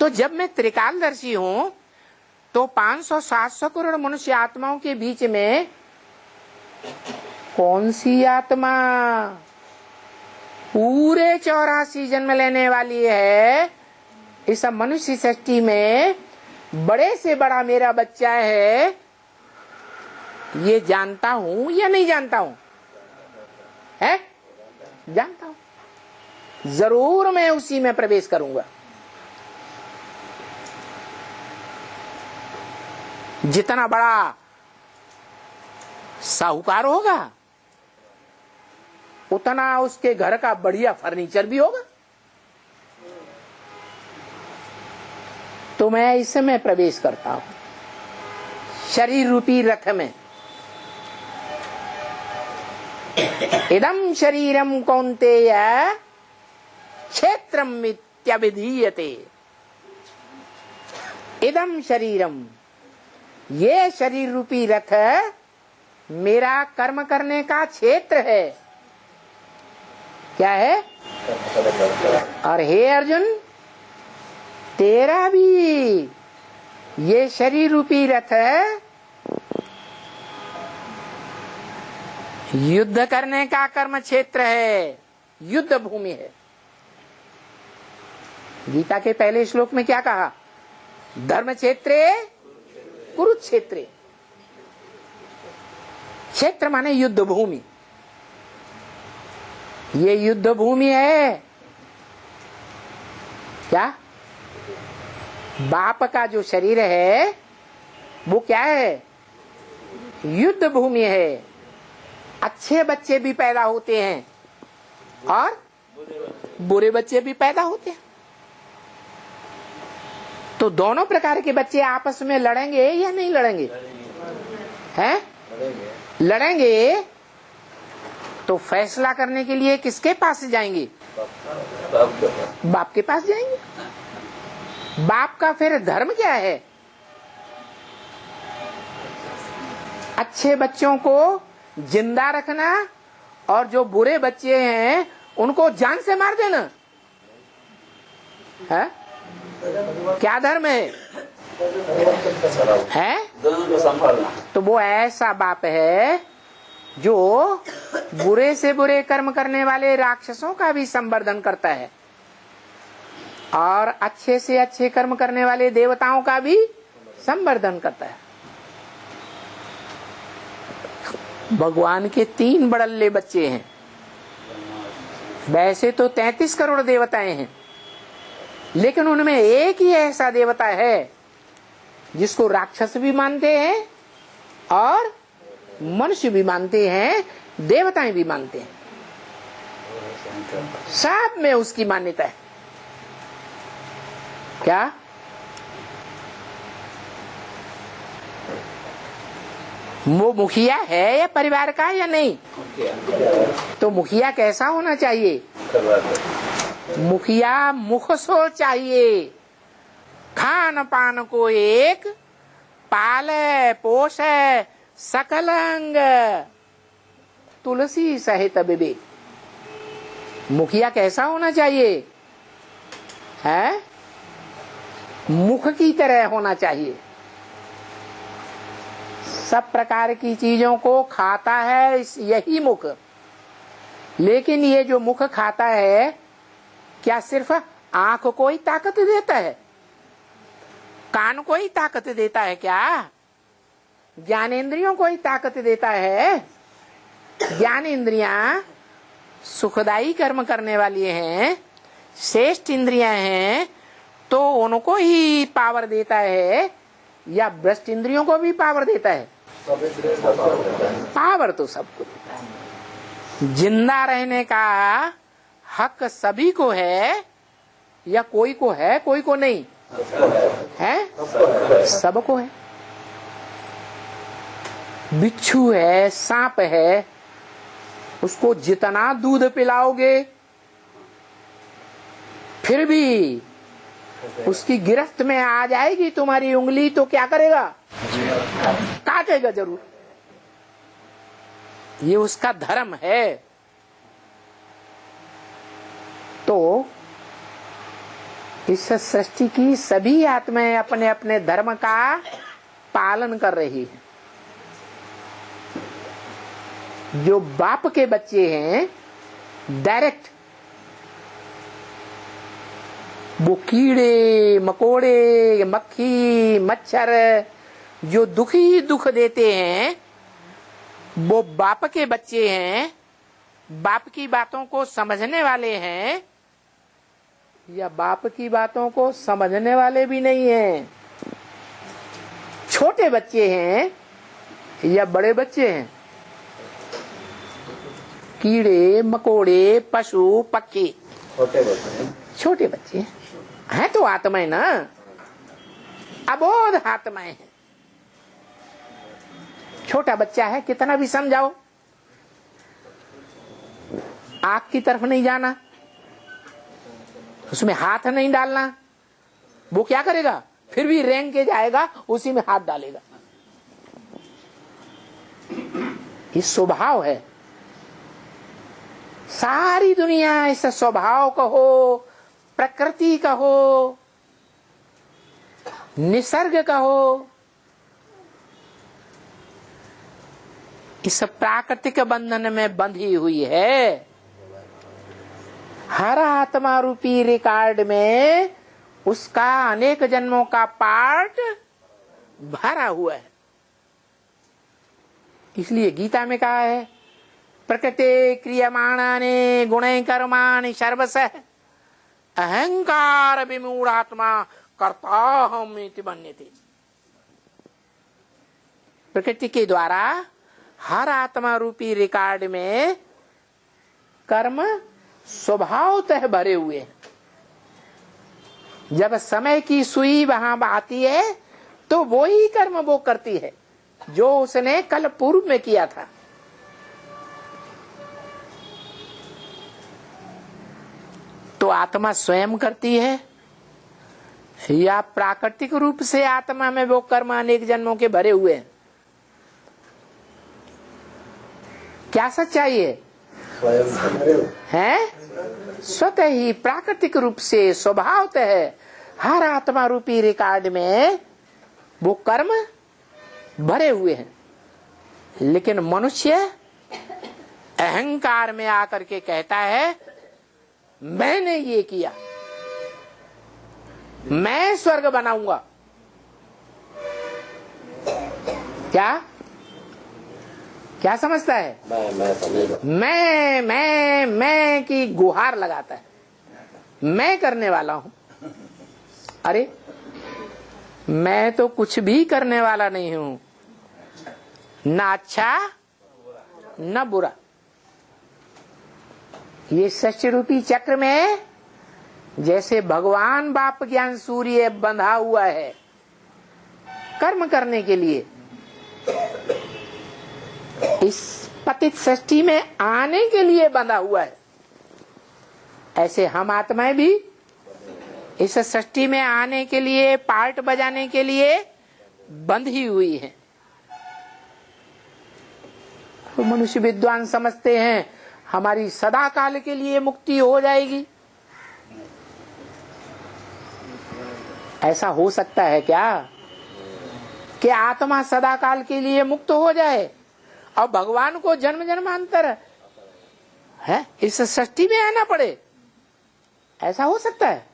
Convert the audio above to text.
तो जब मैं त्रिकालदर्शी हूं तो 500-700 करोड़ मनुष्य आत्माओं के बीच में कौन सी आत्मा पूरे 84 जन्म लेने वाली है, इस मनुष्य सृष्टि में बड़े से बड़ा मेरा बच्चा है, ये जानता हूं या नहीं जानता हूं? है? जानता हूं। जरूर मैं उसी में प्रवेश करूंगा। जितना बड़ा साहूकार होगा उतना उसके घर का बढ़िया फर्नीचर भी होगा। तो मैं इसमें प्रवेश करता हूं, शरीर रूपी रथ में। इदं शरीरम कौन्तेय क्षेत्रम इत्यभिधीयते। इदं शरीरम, ये शरीर रूपी रथ मेरा कर्म करने का क्षेत्र है। क्या है? और हे अर्जुन, तेरा भी ये शरीर रूपी रथ युद्ध करने का कर्म क्षेत्र है, युद्ध भूमि है। गीता के पहले श्लोक में क्या कहा? धर्म क्षेत्रे कुरुक्षेत्रे। क्षेत्र माने युद्ध भूमि। ये युद्ध भूमि है। क्या? बाप का जो शरीर है वो क्या है? युद्ध भूमि है। अच्छे बच्चे भी पैदा होते हैं और बुरे बच्चे भी पैदा होते हैं। तो दोनों प्रकार के बच्चे आपस में लड़ेंगे या नहीं लड़ेंगे? हैं? लड़ेंगे। तो फैसला करने के लिए किसके पास जाएंगे? बाप के पास जाएंगे। बाप का फिर धर्म क्या है? अच्छे बच्चों को जिंदा रखना और जो बुरे बच्चे हैं उनको जान से मार देना है? क्या धर्म है? है? तो वो ऐसा बाप है जो बुरे से बुरे कर्म करने वाले राक्षसों का भी संवर्धन करता है और अच्छे से अच्छे कर्म करने वाले देवताओं का भी संवर्धन करता है। भगवान के 3 बड़ल्ले बच्चे हैं। वैसे तो 33 करोड़ देवताएं हैं, लेकिन उनमें एक ही ऐसा देवता है जिसको राक्षस भी मानते हैं और मनुष्य भी मानते हैं, देवताएं भी मानते हैं। सब में उसकी मान्यता है। क्या? वो मुखिया है या परिवार का या नहीं? तो मुखिया कैसा होना चाहिए? मुखिया मुखसो चाहिए। खान पान को एक पाले पोषे सकल अंग, तुलसी सहित विवेक। मुखिया कैसा होना चाहिए? है? मुख की तरह होना चाहिए। सब प्रकार की चीजों को खाता है यही मुख। लेकिन ये जो मुख खाता है, क्या सिर्फ आंख को ही ताकत देता है? कान को ही ताकत देता है क्या? ज्ञानेंद्रियों को ही ताकत देता है? ज्ञानेंद्रियां सुखदायी कर्म करने वाली हैं, श्रेष्ठ इंद्रियां हैं, तो उनको ही पावर देता है या भ्रष्ट इंद्रियों को भी पावर देता है? पावर तो सबको देता है। जिंदा रहने का हक सभी को है या कोई को है कोई को नहीं है? सबको है। बिच्छू है, सांप है, उसको जितना दूध पिलाओगे फिर भी उसकी गिरफ्त में आ जाएगी तुम्हारी उंगली तो क्या करेगा? काटेगा जरूर। ये उसका धर्म है। तो इस सृष्टि की सभी आत्माएं अपने अपने धर्म का पालन कर रही है। जो बाप के बच्चे हैं डायरेक्ट वो कीड़े मकोड़े मक्खी मच्छर जो दुख देते हैं वो बाप के बच्चे हैं, बाप की बातों को समझने वाले हैं या बाप की बातों को समझने वाले भी नहीं हैं। छोटे बच्चे हैं या बड़े बच्चे हैं, कीड़े मकोड़े पशु पक्षी छोटे बच्चे हैं तो आत्माएं ना, अबोध आत्माएं हैं। छोटा बच्चा है कितना भी समझाओ, आग की तरफ नहीं जाना, उसमें हाथ नहीं डालना, वो क्या करेगा? फिर भी रेंग के जाएगा, उसी में हाथ डालेगा। ये स्वभाव है। सारी दुनिया इस स्वभाव कहो, प्रकृति कहो, निसर्ग कहो, इस प्राकृतिक बंधन में बंधी हुई है। हर आत्मा रूपी रिकॉर्ड में उसका अनेक जन्मों का पार्ट भरा हुआ है। इसलिए गीता में कहा है, प्रकृति क्रियमाणानि गुणैः कर्माणि सर्वशः अहंकार विमूढ़ात्मा कर्ताहम् इति मन्यते। प्रकृति के द्वारा हर आत्मा रूपी रिकॉर्ड में कर्म स्वभावतः भरे हुए हैं। जब समय की सुई वहां आती है तो वो ही कर्म वो करती है जो उसने कल पूर्व में किया था। तो आत्मा स्वयं करती है या प्राकृतिक रूप से आत्मा में वो कर्म अनेक जन्मों के भरे हुए हैं? क्या सच्चाई है? स्वतः ही प्राकृतिक रूप से स्वभावतः हर आत्मा रूपी रिकॉर्ड में वो कर्म भरे हुए हैं। लेकिन मनुष्य अहंकार में आकर के कहता है मैंने ये किया, मैं स्वर्ग बनाऊंगा। क्या क्या समझता है? मैं की गुहार लगाता है, मैं करने वाला हूं। अरे मैं तो कुछ भी करने वाला नहीं हूं, ना अच्छा न बुरा। ये सच्च रूपी चक्र में जैसे भगवान बाप ज्ञान सूर्य बंधा हुआ है कर्म करने के लिए, इस पतित सृष्टि में आने के लिए बंधा हुआ है, ऐसे हम आत्माएं भी इस सृष्टि में आने के लिए, पार्ट बजाने के लिए बंधी हुई है। तो मनुष्य विद्वान समझते हैं हमारी सदा काल के लिए मुक्ति हो जाएगी। ऐसा हो सकता है क्या कि आत्मा सदा काल के लिए मुक्त हो जाए और भगवान को जन्म जन्मांतर है इस सृष्टि में आना पड़े? ऐसा हो सकता है?